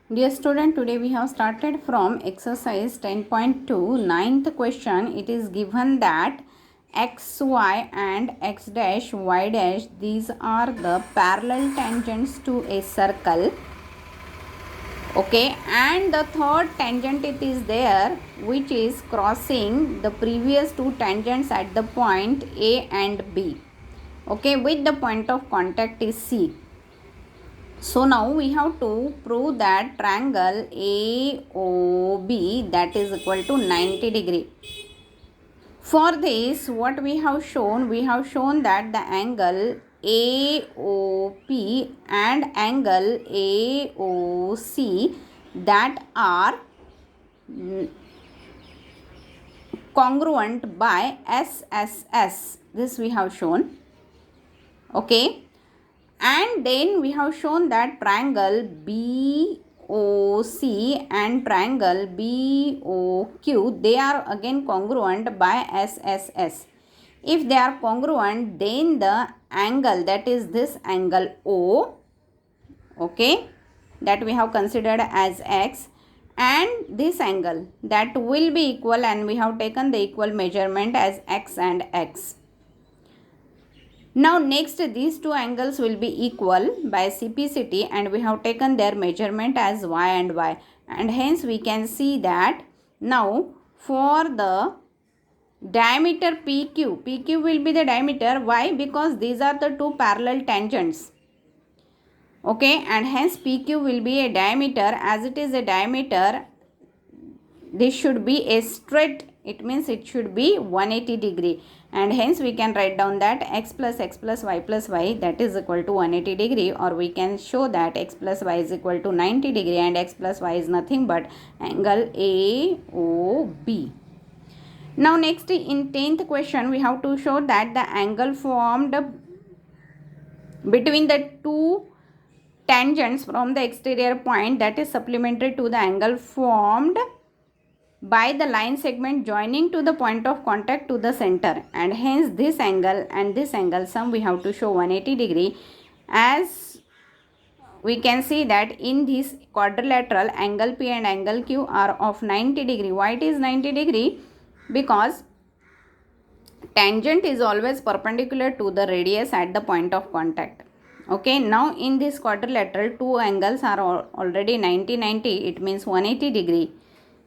Dear student, today we have started from exercise 10.2, ninth question. It is given that x, y and x dash, y dash, these are the parallel tangents to a circle. Okay, and the third tangent it is there which is crossing the previous two tangents at the point A and B. Okay, with the point of contact is C. So now we have to prove that triangle AOB that is equal to 90 degree. For this, what we have shown that the angle AOP and angle AOC that are congruent by SSS. This we have shown. Okay. And then we have shown that triangle BOC and triangle BOQ, they are again congruent by SSS. If they are congruent, then the angle, that is this angle O, okay, that we have considered as X, and this angle that will be equal, and we have taken the equal measurement as X and X. Now next, these two angles will be equal by CPCT, and we have taken their measurement as Y and Y, and hence we can see that now for the diameter PQ will be the diameter. Why? Because these are the two parallel tangents. Okay, and hence PQ will be a diameter. As it is a diameter, this should be a straight, it means it should be 180 degree, and hence we can write down that x plus y plus y that is equal to 180 degree, or we can show that x plus y is equal to 90 degree and x plus y is nothing but angle AOB. Now next, in 10th question we have to show that the angle formed between the two tangents from the exterior point that is supplementary to the angle formed by the line segment joining to the point of contact to the center, and hence this angle and this angle sum we have to show 180 degree. As we can see that in this quadrilateral, angle P and angle Q are of 90 degree. Why it is 90 degree? Because tangent is always perpendicular to the radius at the point of contact. Okay, now in this quadrilateral, two angles are already 90, it means 180 degree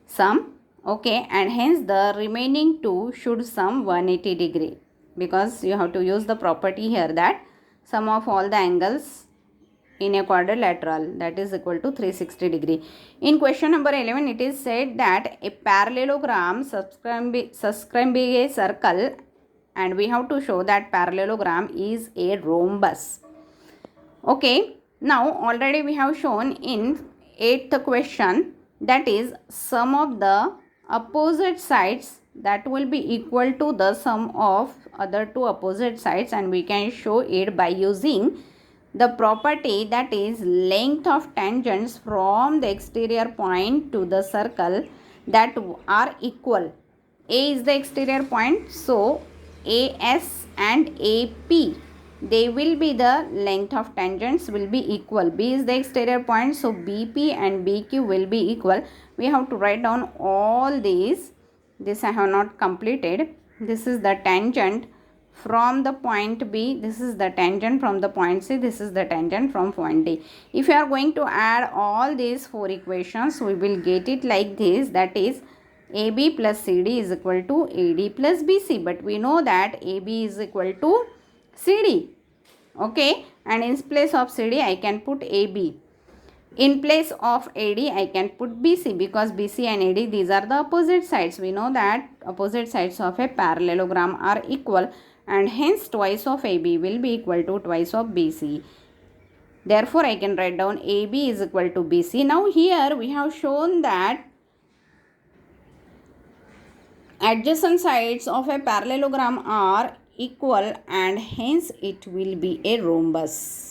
sum. Okay, and hence the remaining two should sum 180 degree, because you have to use the property here that sum of all the angles in a quadrilateral that is equal to 360 degree. In question number 11, it is said that a parallelogram subscribing a circle, and we have to show that parallelogram is a rhombus. Okay, now already we have shown in 8th question, that is sum of the opposite sides that will be equal to the sum of other two opposite sides, and we can show it by using the property that is length of tangents from the exterior point to the circle that are equal. A is the exterior point, so AS and AP, they will be the length of tangents will be equal. B is the exterior point, so BP and BQ will be equal. We have to write down all these. This I have not completed. This is the tangent from the point B, this is the tangent from the point C, this is the tangent from point D. If you are going to add all these four equations, we will get it like this, that is AB plus CD is equal to AD plus BC, but we know that AB is equal to CD. Okay, and in place of CD I can put AB. In place of AD I can put BC, because BC and AD, these are the opposite sides. We know that opposite sides of a parallelogram are equal, and hence twice of AB will be equal to twice of BC. Therefore I can write down AB is equal to BC. Now here we have shown that adjacent sides of a parallelogram are equal, and hence it will be a rhombus.